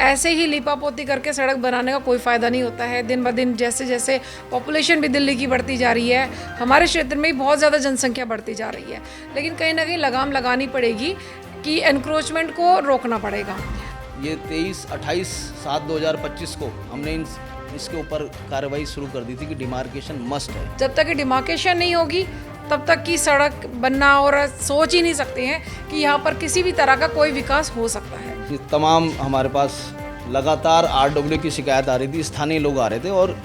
ऐसे ही लीपापोती करके सड़क बनाने का कोई फ़ायदा नहीं होता है। दिन ब दिन जैसे जैसे पॉपुलेशन भी दिल्ली की बढ़ती जा रही है, हमारे क्षेत्र में भी बहुत ज़्यादा जनसंख्या बढ़ती जा रही है, लेकिन कहीं ना कहीं लगाम लगानी पड़ेगी कि एनक्रोचमेंट को रोकना पड़ेगा। ये 28 को हमने इसके ऊपर कार्रवाई शुरू कर दी थी कि डिमार्केशन मस्ट है। जब तक डिमार्केशन नहीं होगी तब तक की सड़क बनना, और सोच ही नहीं सकते हैं कि यहाँ पर किसी भी तरह का कोई विकास हो सकता है। ये तमाम हमारे पास लगातार आरडब्ल्यू की शिकायत आ रही थी, स्थानीय लोग आ रहे थे और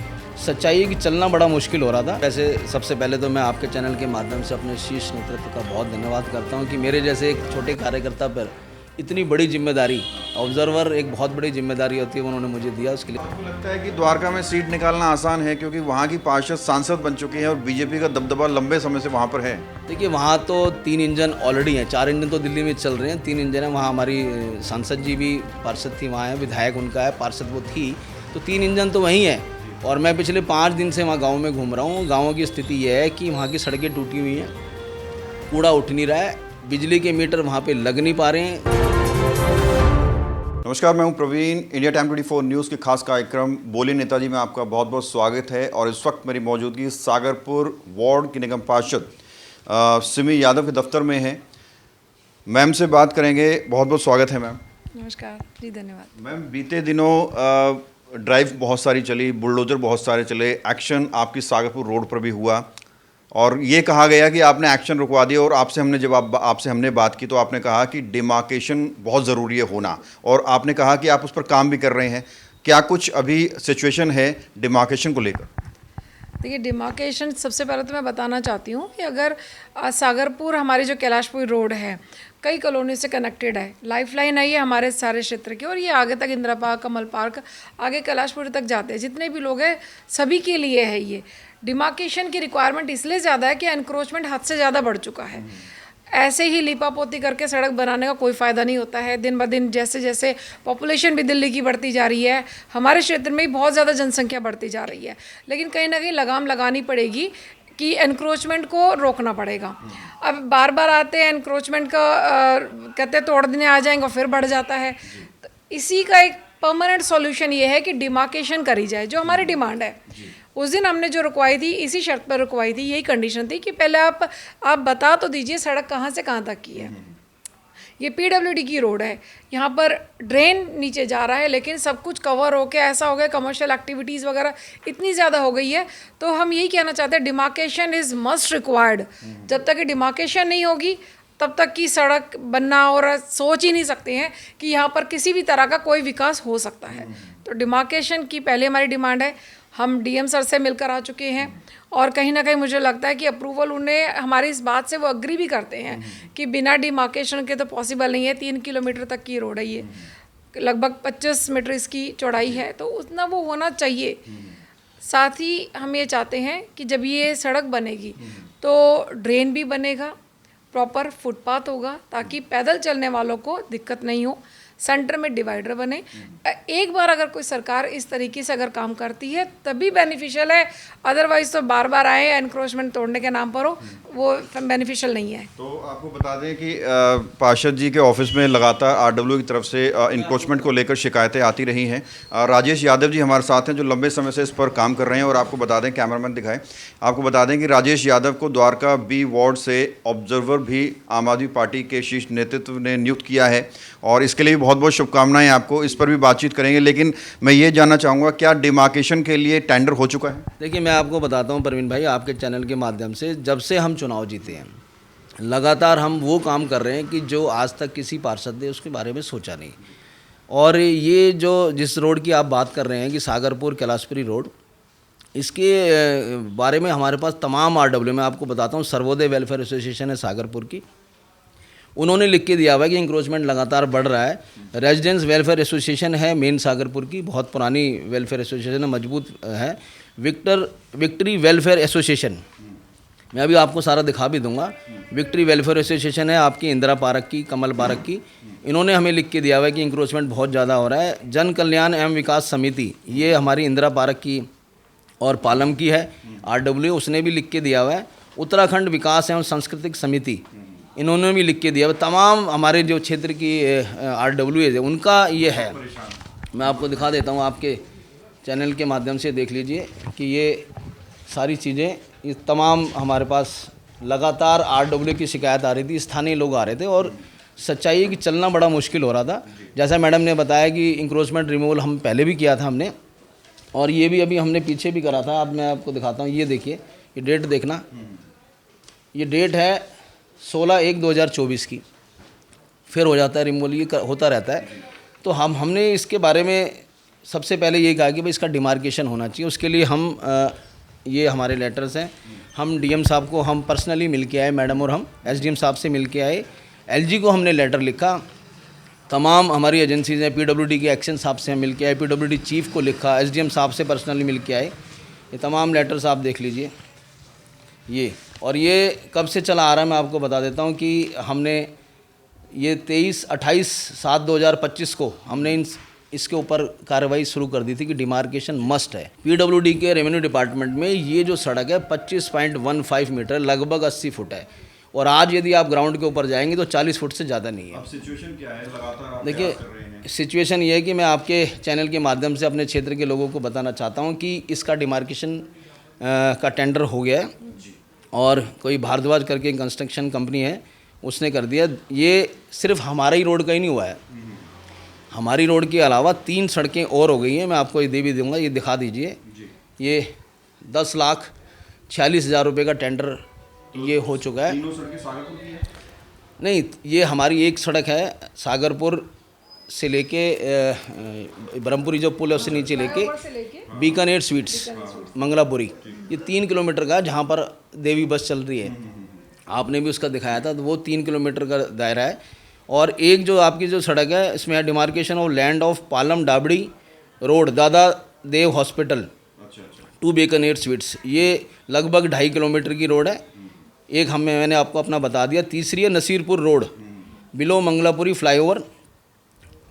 सच्चाई है कि चलना बड़ा मुश्किल हो रहा था। वैसे सबसे पहले तो मैं आपके चैनल के माध्यम से अपने शीर्ष नेतृत्व का बहुत धन्यवाद करता हूँ कि मेरे जैसे एक छोटे कार्यकर्ता पर इतनी बड़ी जिम्मेदारी, ऑब्जर्वर एक बहुत बड़ी जिम्मेदारी होती है, उन्होंने मुझे दिया। उसके लिए आपको लगता है कि द्वारका में सीट निकालना आसान है क्योंकि वहाँ की पार्षद सांसद बन चुके हैं और बीजेपी का दबदबा लंबे समय से वहाँ पर है? देखिए, वहाँ तो 3 इंजन ऑलरेडी हैं, 4 इंजन तो दिल्ली में चल रहे हैं, 3 इंजन है। वहाँ हमारी सांसद जी भी पार्षद थी, वहाँ है, विधायक उनका है, पार्षद वो थी, तो 3 इंजन तो वहीं है। और मैं पिछले 5 दिन से वहाँ गाँव में घूम रहा हूँ। गाँव की स्थिति यह है कि वहाँ की सड़कें टूटी हुई हैं, कूड़ा उठ नहीं रहा है, बिजली के मीटर वहाँ पे लग नहीं पा रहे हैं। नमस्कार, मैं हूं प्रवीण। इंडिया टाइम 24 न्यूज़ के खास कार्यक्रम बोले नेताजी में आपका बहुत बहुत स्वागत है। और इस वक्त मेरी मौजूदगी सागरपुर वार्ड की निगम पार्षद सिमी यादव के दफ्तर में है। मैम से बात करेंगे। बहुत बहुत स्वागत है मैम। नमस्कार जी, धन्यवाद। मैम, बीते दिनों ड्राइव बहुत सारी चली, बुलडोजर बहुत सारे चले, एक्शन आपकी सागरपुर रोड पर भी हुआ और ये कहा गया कि आपने एक्शन रुकवा दिया। और आपसे हमने बात की तो आपने कहा कि डिमार्केशन बहुत ज़रूरी है होना, और आपने कहा कि आप उस पर काम भी कर रहे हैं। क्या कुछ अभी सिचुएशन है डिमार्केशन को लेकर? देखिए, डिमार्केशन सबसे पहले तो मैं बताना चाहती हूँ कि अगर सागरपुर हमारी जो कैलाशपुरी रोड है कई कॉलोनी से कनेक्टेड है, लाइफलाइन है ये हमारे सारे क्षेत्र की, और ये आगे तक इंदिरा पार्क, कमल पार्क, आगे कैलाशपुरी तक जाते हैं। जितने भी लोग हैं सभी के लिए है ये। डिमार्केशन की रिक्वायरमेंट इसलिए ज़्यादा है कि एनक्रोचमेंट हद से ज़्यादा बढ़ चुका है। ऐसे ही लीपापोती करके सड़क बनाने का कोई फ़ायदा नहीं होता है। दिन ब दिन जैसे जैसे पॉपुलेशन भी दिल्ली की बढ़ती जा रही है, हमारे क्षेत्र में भी बहुत ज़्यादा जनसंख्या बढ़ती जा रही है, लेकिन कहीं ना कहीं लगाम लगानी पड़ेगी कि एनक्रोचमेंट को रोकना पड़ेगा। अब बार बार आते हैं एनक्रोचमेंट का कहते हैं तोड़ देने आ जाएंगे और फिर बढ़ जाता है। तो इसी का एक परमानेंट सॉल्यूशन ये है कि डिमार्केशन करी जाए, जो हमारी डिमांड है। उस दिन हमने जो रुकवाई थी इसी शर्त पर रुकवाई थी, यही कंडीशन थी कि पहले आप बता तो दीजिए सड़क कहाँ से कहाँ तक की है। ये पीडब्ल्यूडी की रोड है, यहाँ पर ड्रेन नीचे जा रहा है, लेकिन सब कुछ कवर होके ऐसा हो गया, कमर्शियल एक्टिविटीज़ वगैरह इतनी ज़्यादा हो गई है। तो हम यही कहना चाहते हैं, डिमार्केशन इज़ मस्ट रिक्वायर्ड। जब तक डिमार्केशन नहीं होगी तब तक की सड़क बनना, और सोच ही नहीं सकते हैं कि यहाँ पर किसी भी तरह का कोई विकास हो सकता है। तो डिमार्केशन की पहले हमारी डिमांड है। हम डीएम सर से मिलकर आ चुके हैं और कहीं ना कहीं मुझे लगता है कि अप्रूवल उन्हें हमारी इस बात से वो अग्री भी करते हैं कि बिना डिमार्केशन के तो पॉसिबल नहीं है। 3 किलोमीटर तक की रोड है ये, लगभग 25 मीटर इसकी चौड़ाई है, तो उतना वो होना चाहिए। साथ ही हम ये चाहते हैं कि जब ये सड़क बनेगी तो ड्रेन भी बनेगा, प्रॉपर फुटपाथ होगा, ताकि पैदल चलने वालों को दिक्कत नहीं हो। सेंटर में डिवाइडर बने। एक बार अगर कोई सरकार इस तरीके से अगर काम करती है तभी बेनिफिशियल है, अदरवाइज तो बार बार आए एनक्रोचमेंट तोड़ने के नाम पर हो, वो बेनिफिशियल नहीं है। तो आपको बता दें कि पार्षद जी के ऑफिस में लगातार आरडब्ल्यू की तरफ से इंक्रोचमेंट को लेकर शिकायतें आती रही हैं। राजेश यादव जी हमारे साथ हैं जो लंबे समय से इस पर काम कर रहे हैं। और आपको बता दें, कैमरामैन दिखाएं, आपको बता दें कि राजेश यादव को द्वारका बी वार्ड से ऑब्जर्वर भी आम आदमी पार्टी के शीर्ष नेतृत्व ने नियुक्त किया है, और इसके लिए भी बहुत बहुत शुभकामनाएं आपको। इस पर भी बातचीत करेंगे, लेकिन मैं ये जानना चाहूँगा, क्या डिमार्केशन के लिए टेंडर हो चुका है? देखिए, मैं आपको बताता हूँ प्रवीण भाई, आपके चैनल के माध्यम से, जब से हम चुनाव जीते हैं लगातार हम वो काम कर रहे हैं कि जो आज तक किसी पार्षद ने उसके बारे में सोचा नहीं। और ये जो जिस रोड की आप बात कर रहे हैं कि सागरपुर कैलाशपुरी रोड, इसके बारे में हमारे पास तमाम आरडब्ल्यू, मैं आपको बताता हूँ, सर्वोदय वेलफेयर एसोसिएशन है सागरपुर की, उन्होंने लिख के दिया हुआ है कि इंक्रोचमेंट लगातार बढ़ रहा है। रेजिडेंस वेलफेयर एसोसिएशन है मेन सागरपुर की, बहुत पुरानी वेलफेयर एसोसिएशन है, मजबूत है। विक्ट्री वेलफेयर एसोसिएशन, मैं अभी आपको सारा दिखा भी दूंगा। विक्ट्री वेलफेयर एसोसिएशन है आपकी इंदिरा पार्क की, कमल पार्क की, इन्होंने हमें लिख के दिया हुआ है कि इंक्रोचमेंट बहुत ज़्यादा हो रहा है। जन कल्याण एवं विकास समिति, ये हमारी इंदिरा पार्क की और पालम की है आरडब्ल्यू, उसने भी लिख के दिया हुआ है। उत्तराखंड विकास एवं सांस्कृतिक समिति, इन्होंने भी लिख के दिया हुआ। तमाम हमारे जो क्षेत्र की आरडब्ल्यू है उनका ये है, मैं आपको दिखा देता हूँ, आपके चैनल के माध्यम से देख लीजिए कि ये सारी चीज़ें, ये तमाम हमारे पास लगातार RW की शिकायत आ रही थी, स्थानीय लोग आ रहे थे और सच्चाई है कि चलना बड़ा मुश्किल हो रहा था। जैसा मैडम ने बताया कि इंक्रोचमेंट रिमूवल हम पहले भी किया था हमने, और ये भी अभी हमने पीछे भी करा था। अब मैं आपको दिखाता हूँ, ये देखिए, ये डेट देखना, ये डेट है 16/1/2024 की, फिर हो जाता है रिमूवल, ये होता रहता है। तो हमने इसके बारे में सबसे पहले ये कहा कि भाई इसका डिमार्केशन होना चाहिए। उसके लिए हम ये हमारे लेटर्स हैं, हम DM साहब को हम पर्सनली मिल के आए, मैडम और हम SDM साहब से मिल के आए, LG को हमने लेटर लिखा, तमाम हमारी एजेंसीज़ हैं, PWD के एक्शन साहब से हम मिल के आए, PWD चीफ को लिखा, SDM साहब से पर्सनली मिल के आए। ये तमाम लेटर्स आप देख लीजिए ये, और ये कब से चला आ रहा है मैं आपको बता देता हूँ कि हमने ये 28/7/2025 को हमने इसके ऊपर कार्रवाई शुरू कर दी थी कि डिमार्केशन मस्ट है। PWD के रेवेन्यू डिपार्टमेंट में ये जो सड़क है 25.15 मीटर, लगभग 80 फुट है, और आज यदि आप ग्राउंड के ऊपर जाएंगे तो 40 फुट से ज़्यादा नहीं है। अब सिचुएशन क्या है, लगातार आप देखिए, प्रयास कर रहे हैं। सिचुएशन ये है कि मैं आपके चैनल के माध्यम से अपने क्षेत्र के लोगों को बताना चाहता हूँ कि इसका डिमार्केशन का टेंडर हो गया है, और कोई भारद्वाज करके कंस्ट्रक्शन कंपनी है, उसने कर दिया। ये सिर्फ हमारा ही रोड का ही नहीं हुआ है, हमारी रोड के अलावा 3 सड़कें और हो गई हैं। मैं आपको ये दे भी दूँगा, ये दिखा दीजिए, ये 10,46,000 रुपये का टेंडर ये हो चुका है। तीनों सड़कें सागरपुर की हैं? नहीं, ये हमारी एक सड़क है सागरपुर से लेके ब्रह्मपुरी जो पुल है उससे नीचे लेके बीकानेर स्वीट्स मंगलापुरी, ये 3 किलोमीटर का, जहाँ पर देवी बस चल रही है, आपने भी उसका दिखाया था, तो वो 3 किलोमीटर का दायरा है। और एक जो आपकी जो सड़क है, इसमें है demarcation of land of Palam Dabri road, दादा देव हॉस्पिटल टू बीकानेर स्वीट्स, ये लगभग 2.5 किलोमीटर की रोड है। एक मैंने आपको अपना बता दिया। तीसरी है Nasirpur road below Mangolpuri flyover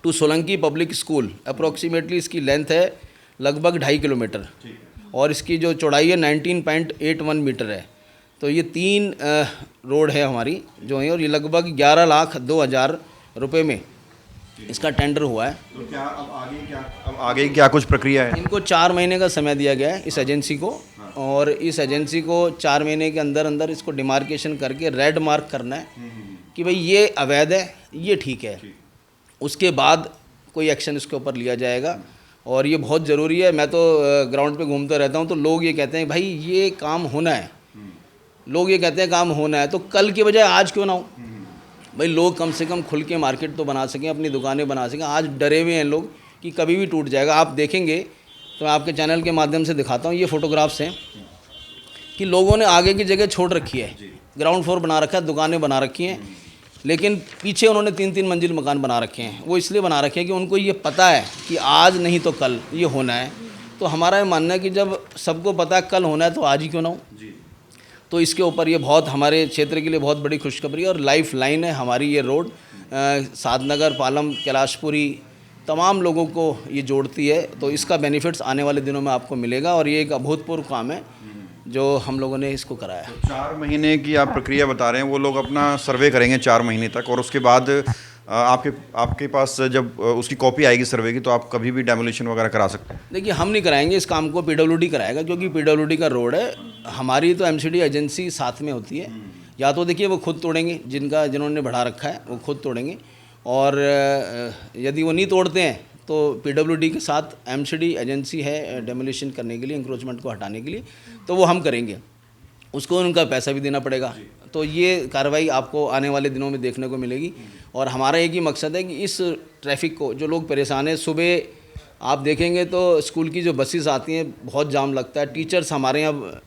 to Solanki public school, approximately इसकी लेंथ है लगभग 2.5 किलोमीटर, और इसकी जो चौड़ाई है 19.81 मीटर है। तो ये 3 रोड है हमारी जो है, और ये लगभग 11,02,000 रुपये में इसका टेंडर हुआ है। तो क्या अब आगे क्या कुछ प्रक्रिया है? इनको 4 महीने का समय दिया गया है इस एजेंसी को, और इस एजेंसी को 4 महीने के अंदर अंदर इसको डिमार्केशन करके रेड मार्क करना है कि भाई ये अवैध है, ये ठीक है। उसके बाद कोई एक्शन इसके ऊपर लिया जाएगा, और ये बहुत ज़रूरी है। मैं तो ग्राउंड पे घूमता रहता हूँ, तो लोग ये कहते हैं भाई ये काम होना है, लोग ये कहते हैं काम होना है, तो कल की बजाय आज क्यों ना हो भाई, लोग कम से कम खुल के मार्केट तो बना सकें, अपनी दुकानें बना सकें। आज डरे हुए हैं लोग कि कभी भी टूट जाएगा। आप देखेंगे तो मैं आपके चैनल के माध्यम से दिखाता हूँ, ये फ़ोटोग्राफ्स हैं कि लोगों ने आगे की जगह छोड़ रखी है, ग्राउंड फ्लोर बना रखा है, दुकानें बना रखी हैं, लेकिन पीछे उन्होंने 3-3 मंजिल मकान बना रखे हैं। वो इसलिए बना रखे हैं कि उनको ये पता है कि आज नहीं तो कल ये होना है। तो हमारा ये मानना है कि जब सबको पता है कल होना है तो आज ही क्यों ना हो। तो इसके ऊपर ये बहुत हमारे क्षेत्र के लिए बहुत बड़ी खुशखबरी है, और लाइफ लाइन है हमारी ये रोड, सादनगर, पालम, कैलाशपुरी, तमाम लोगों को ये जोड़ती है। तो इसका बेनिफिट्स आने वाले दिनों में आपको मिलेगा, और ये एक अभूतपूर्व काम है जो हम लोगों ने इसको कराया। तो 4 महीने की आप प्रक्रिया बता रहे हैं, वो लोग अपना सर्वे करेंगे 4 महीने तक, और उसके बाद आपके पास जब उसकी कॉपी आएगी सर्वे की, तो आप कभी भी डेमोलिशन वगैरह करा सकते हैं? देखिए, हम नहीं कराएंगे इस काम को, PWD कराएगा, क्योंकि PWD का रोड है। हमारी तो MCD एजेंसी साथ में होती है। या तो देखिए वो खुद तोड़ेंगे, जिन्होंने बढ़ा रखा है वो खुद तोड़ेंगे, और यदि वो नहीं तोड़ते हैं तो PWD के साथ MCD एजेंसी है डेमोलिशन करने के लिए, इंक्रोचमेंट को हटाने के लिए, तो वो हम करेंगे, उसको उनका पैसा भी देना पड़ेगा। तो ये कार्रवाई आपको आने वाले दिनों में देखने को मिलेगी, और हमारा एक ही मकसद है कि इस ट्रैफिक को, जो लोग परेशान हैं, सुबह आप देखेंगे तो स्कूल की जो बसेस आती हैं बहुत जाम लगता है। टीचर्स हमारे यहाँ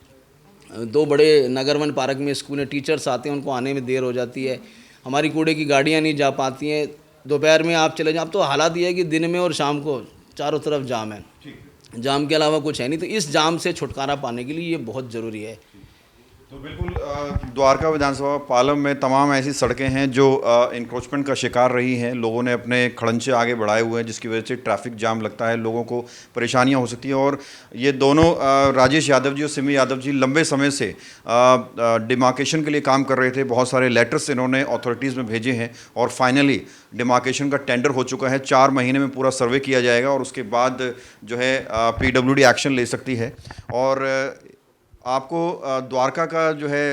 2 बड़े नगरवन पार्क में स्कूल हैं, टीचर्स आते हैं, उनको आने में देर हो जाती है, हमारी कूड़े की गाड़ियाँ नहीं जा पाती हैं। दोपहर में आप चले जाओ, अब तो हालात ये है कि दिन में और शाम को चारों तरफ जाम है, जाम के अलावा कुछ है नहीं। तो इस जाम से छुटकारा पाने के लिए ये बहुत ज़रूरी है। तो बिल्कुल द्वारका विधानसभा पालम में तमाम ऐसी सड़कें हैं जो इंक्रोचमेंट का शिकार रही हैं। लोगों ने अपने खड़ंचे आगे बढ़ाए हुए हैं, जिसकी वजह से ट्रैफिक जाम लगता है, लोगों को परेशानियां हो सकती हैं। और ये दोनों राजेश यादव जी और सिमी यादव जी लंबे समय से डिमार्केशन के लिए काम कर रहे थे। बहुत सारे लेटर्स इन्होंने अथॉरिटीज़ में भेजे हैं और फाइनली डिमार्केशन का टेंडर हो चुका है। 4 महीने में पूरा सर्वे किया जाएगा और उसके बाद जो है PWD एक्शन ले सकती है। और आपको द्वारका का जो है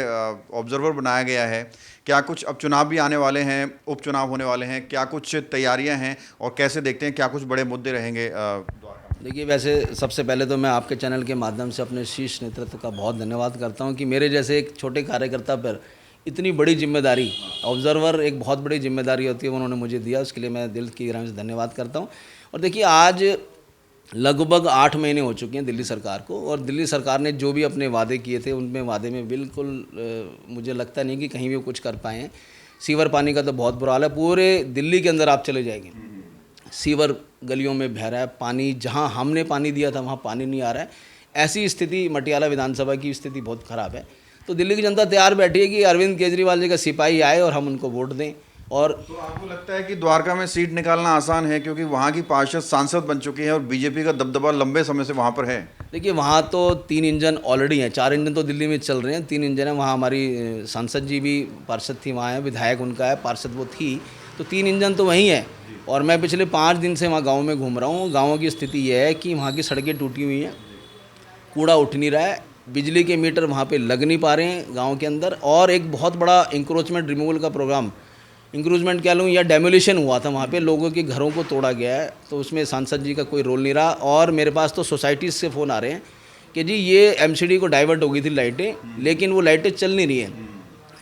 ऑब्जर्वर बनाया गया है। क्या कुछ अब चुनाव भी आने वाले हैं, उपचुनाव होने वाले हैं, क्या कुछ तैयारियां हैं और कैसे देखते हैं क्या कुछ बड़े मुद्दे रहेंगे द्वारका में? देखिए, वैसे सबसे पहले तो मैं आपके चैनल के माध्यम से अपने शीर्ष नेतृत्व का बहुत धन्यवाद करता हूं कि मेरे जैसे एक छोटे कार्यकर्ता पर इतनी बड़ी जिम्मेदारी, ऑब्जर्वर एक बहुत बड़ी जिम्मेदारी होती है, उन्होंने मुझे दिया, उसके लिए मैं दिल की गहराई से धन्यवाद करता हूं। और देखिए, आज लगभग 8 महीने हो चुके हैं दिल्ली सरकार को, और दिल्ली सरकार ने जो भी अपने वादे किए थे उनमें वादे में बिल्कुल मुझे लगता नहीं कि कहीं भी कुछ कर पाए हैं। सीवर पानी का तो बहुत बुरा हाल है, पूरे दिल्ली के अंदर आप चले जाएंगे, सीवर गलियों में बह रहा है, पानी जहां हमने पानी दिया था वहां पानी नहीं आ रहा है। ऐसी स्थिति, मटियाला विधानसभा की स्थिति बहुत ख़राब है। तो दिल्ली की जनता तैयार बैठी है कि अरविंद केजरीवाल जी का सिपाही आए और हम उनको वोट दें। और तो आपको लगता है कि द्वारका में सीट निकालना आसान है, क्योंकि वहाँ की पार्षद सांसद बन चुकी है और बीजेपी का दबदबा लंबे समय से वहाँ पर है? देखिए, वहाँ तो 3 इंजन ऑलरेडी हैं, 4 इंजन तो दिल्ली में चल रहे हैं, 3 इंजन है वहाँ। हमारी सांसद जी भी पार्षद थी वहाँ है, विधायक उनका है, पार्षद वो थी, तो 3 इंजन तो वहीं है। और मैं पिछले 5 दिन से वहाँ गाँव में घूम रहा हूँ। गाँव की स्थिति यह है कि वहाँ की सड़कें टूटी हुई हैं, कूड़ा उठ नहीं रहा है, बिजली के मीटर वहाँ पे लग नहीं पा रहे हैं गांव के अंदर। और एक बहुत बड़ा इंक्रोचमेंट रिमूवल का प्रोग्राम, इंक्रोचमेंट कह लूँ या डेमोलिशन हुआ था, वहाँ पे लोगों के घरों को तोड़ा गया है, तो उसमें सांसद जी का कोई रोल नहीं रहा। और मेरे पास तो सोसाइटीज़ से फ़ोन आ रहे हैं कि जी ये MCD को डाइवर्ट हो गई थी लाइटें, लेकिन वो लाइटें चल नहीं रही हैं,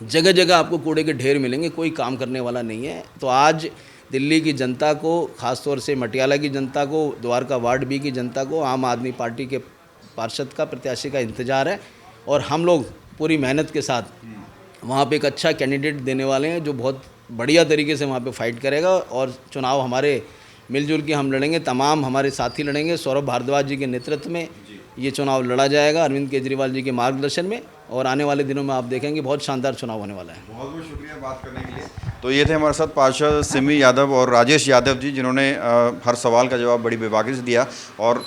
जगह जगह आपको कूड़े के ढेर मिलेंगे, कोई काम करने वाला नहीं है। तो आज दिल्ली की जनता को, ख़ासतौर से मटियाला की जनता को, द्वारका वार्ड B की जनता को आम आदमी पार्टी के पार्षद का, प्रत्याशी का इंतज़ार है। और हम लोग पूरी मेहनत के साथ वहाँ पे एक अच्छा कैंडिडेट देने वाले हैं जो बहुत बढ़िया तरीके से वहाँ पे फाइट करेगा। और चुनाव हमारे मिलजुल के हम लड़ेंगे, तमाम हमारे साथी लड़ेंगे। सौरभ भारद्वाज जी के नेतृत्व में ये चुनाव लड़ा जाएगा, अरविंद केजरीवाल जी के मार्गदर्शन में। और आने वाले दिनों में आप देखेंगे बहुत शानदार चुनाव होने वाला है। बहुत बहुत शुक्रिया बात करने के लिए। तो ये थे हमारे साथ पार्षद सिमी यादव और राजेश यादव जी, जिन्होंने हर सवाल का जवाब बड़ी बेबाकी से दिया। और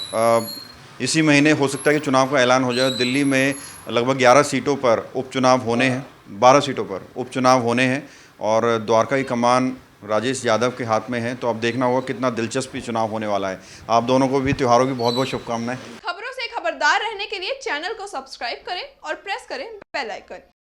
इसी महीने हो सकता है कि चुनाव का ऐलान हो जाए। दिल्ली में लगभग 11 सीटों पर उपचुनाव होने हैं, 12 सीटों पर उपचुनाव होने हैं और द्वारका की कमान राजेश यादव के हाथ में है। तो अब देखना होगा कितना दिलचस्प चुनाव होने वाला है। आप दोनों को भी त्योहारों की बहुत बहुत शुभकामनाएं। खबरों से खबरदार रहने के लिए चैनल को सब्सक्राइब करें और प्रेस करें बेल आइकन।